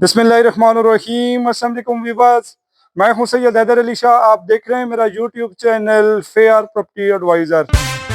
बिस्मिल्लाहिर्रहमानिर्रहीम। अस्सलाम वालेकुम व्यूअर्स, मैं हूं सैयद हैदर अली शाह। आप देख रहे हैं मेरा YouTube channel fair property advisor.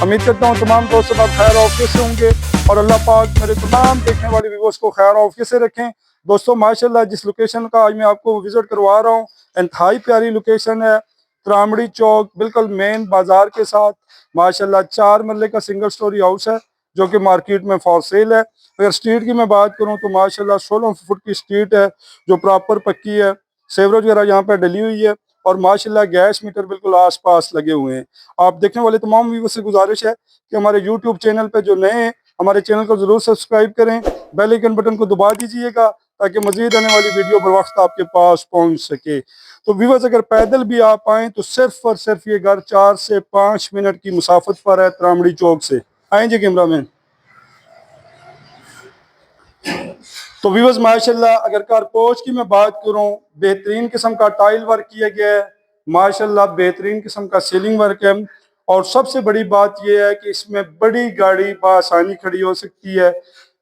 उम्मीद करता हूं तमाम दोस्त अब खैर ऑफिस से होंगे और अल्लाह पाक मेरे तमाम देखने वाले व्यूअर्स को खैर ऑफिस से रखें। दोस्तों माशाल्लाह जिस लोकेशन का आज मैं आपको विजिट करवा रहा हूँ, इंतहाई प्यारी लोकेशन है। त्रामड़ी चौक बिल्कुल मेन बाजार के साथ माशाल्लाह 4 मरले का सिंगल स्टोरी हाउस है जो कि मार्केट में फॉर सेल है। अगर स्ट्रीट की मैं बात करूं तो माशाल्लाह 16 फुट की स्ट्रीट है जो प्रॉपर पक्की है। सेवरेज वगैरह यहाँ पे डली हुई है और माशाल्लाह गैस मीटर बिल्कुल आसपास लगे हुए हैं। आप देखने वाले तमाम व्यूअर्स से गुजारिश है कि हमारे यूट्यूब चैनल पे जो नए हैं हमारे चैनल को जरूर सब्सक्राइब करें, बेल आइकन बटन को दबा दीजिएगा ताकि मजीद आने वाली वीडियो बर वक्त आपके पास पहुंच सके। तो व्यूअर्स अगर पैदल भी आप आएँ तो सिर्फ और सिर्फ ये घर 4 से 5 मिनट की मुसाफत पर है त्रामड़ी चौक से। आएँ जी कैमरामैन। तो व्यूअर्स माशाल्लाह अगर कारपोच की मैं बात करूं, बेहतरीन किस्म का टाइल वर्क किया गया है, माशाल्लाह बेहतरीन किस्म का सीलिंग वर्क है। और सबसे बड़ी बात यह है कि इसमें बड़ी गाड़ी बआसानी खड़ी हो सकती है।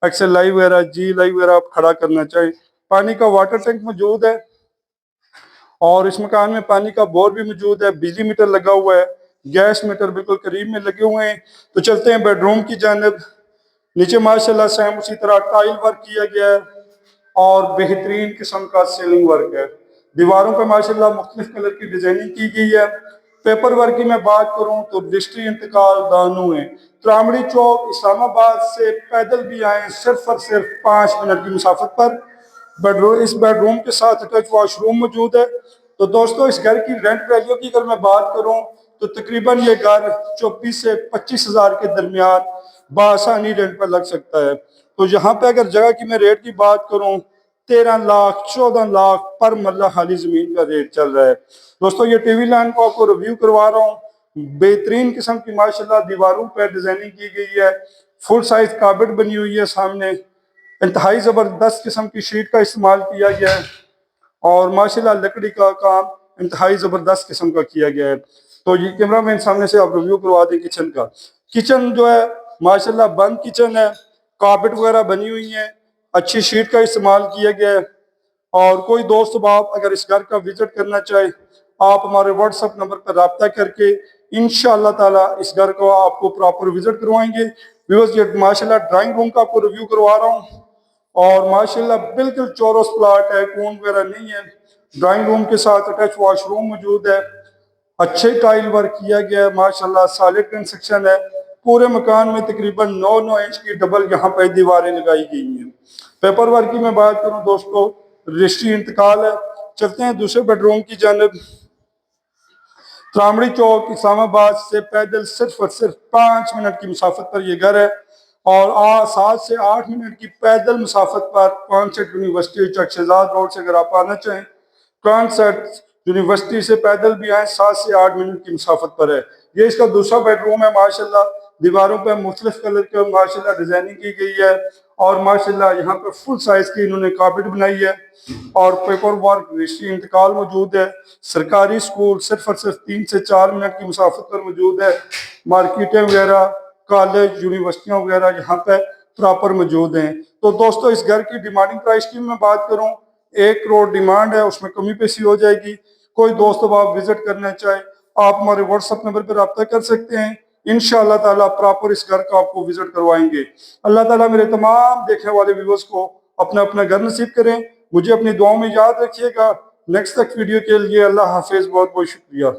एक्सेल लाइव वगैरह, जी लाइव वगैरह आप खड़ा करना चाहें। पानी का वाटर टैंक मौजूद है और इस मकान में पानी का बोर भी मौजूद है। बिजली मीटर लगा हुआ है, गैस मीटर बिल्कुल करीब में लगे हुए हैं। तो चलते हैं बेडरूम की जानिब। नीचे माशाल्लाह सेम उसी तरह टाइल वर्क किया गया है और बेहतरीन किस्म का सीलिंग वर्क है। दीवारों पर माशाल्लाह मुख्तलिफ कलर की डिजाइनिंग की गई है। पेपर वर्क की मैं बात करूं तो रजिस्ट्री इंतकाल दानू है। त्रामड़ी चौक इस्लामाबाद से पैदल भी आए सिर्फ और सिर्फ 5 मिनट की मुसाफत पर। इस बेडरूम के साथ अटैच वॉशरूम मौजूद है। तो दोस्तों इस घर की रेंट वैल्यू की अगर मैं बात करूं तो तकरीबन ये घर 24 से 25 हजार के दरमियान बआसानी रेंट पर लग सकता है। तो यहाँ पे अगर जगह की मैं रेट की बात करूं 13 लाख 14 लाख पर मरला खाली जमीन का रेट चल रहा है। दोस्तों ये टीवी लैंड को आपको रिव्यू करवा रहा हूँ। बेहतरीन किस्म की माशाल्लाह दीवारों पर डिजाइनिंग की गई है। फुल साइज कार्पेट बनी हुई है सामने। इंतहाई जबरदस्त किस्म की शीट का इस्तेमाल किया गया है और माशाल्लाह लकड़ी का काम इंतहाई जबरदस्त किस्म का किया गया है। तो ये कैमरामैन सामने से आप रिव्यू करवा दें किचन का। किचन जो है माशाल्लाह बंद किचन है, कारपेट वगैरह बनी हुई है, अच्छी शीट का इस्तेमाल किया गया है। और कोई दोस्त बाप अगर इस घर का विजिट करना चाहे आप हमारे व्हाट्सएप नंबर पर रब्ता करके इंशाअल्लाह ताला इस घर को आपको प्रॉपर विजिट करवाएंगे। व्यूअर्स ये माशाल्लाह ड्राइंग रूम का आपको रिव्यू करवा रहा हूँ और माशाल्लाह बिल्कुल चौरस प्लाट है, कौन वगैरह नहीं है। ड्राइंग रूम के साथ अटैच वॉशरूम मौजूद है। अच्छे टाइल वर्क किया गया है माशाल्लाह, सॉलिड कंस्ट्रक्शन है। पूरे मकान में तकरीबन 9-9 इंच की डबल यहाँ पर दीवारें लगाई गई हैं। पेपर वर्क की मैं बात करूँ दोस्तों, रजिस्ट्री इंतकाल है। चलते हैं दूसरे बेडरूम की जानिब। त्रामड़ी चौक इस्लामाबाद से पैदल सिर्फ और सिर्फ 5 मिनट की मुसाफत पर यह घर है और 7 से 8 मिनट की पैदल मुसाफत पर कॉन्सेट यूनिवर्सिटी चकशेजाद रोड से अगर आप आना चाहें, कॉन्सेट यूनिवर्सिटी से पैदल भी आए 7 से 8 मिनट की मुसाफत पर है। ये इसका दूसरा बेडरूम है। माशाल्लाह दीवारों पर मुख्तलिफ कलर की माशाल्लाह डिजाइनिंग की गई है और माशाल्लाह यहाँ पे फुल साइज की इन्होंने कारपेट बनाई है और पेपर वर्क रजिस्ट्री इंतकाल मौजूद है। सरकारी स्कूल सिर्फ और सिर्फ 3 से 4 मिनट की मुसाफत पर मौजूद है। मार्केटें वगैरह, कॉलेज, यूनिवर्सिटियाँ वगैरह यहाँ पे प्रॉपर मौजूद हैं। तो दोस्तों इस घर की डिमांडिंग प्राइस की मैं बात करूँ 1 करोड़ डिमांड है, उसमें कमी पेशी हो जाएगी। कोई दोस्त अब आप विजिट करना चाहे आप हमारे व्हाट्सएप नंबर पर रब्ता कर सकते हैं। इंशाअल्लाह ताला प्रॉपर इस घर का आपको विजिट करवाएंगे। अल्लाह ताला मेरे तमाम देखने वाले व्यूअर्स को अपना अपना घर नसीब करें। मुझे अपनी दुआओं में याद रखिएगा। नेक्स्ट तक वीडियो के लिए अल्लाह हाफिज, बहुत बहुत शुक्रिया।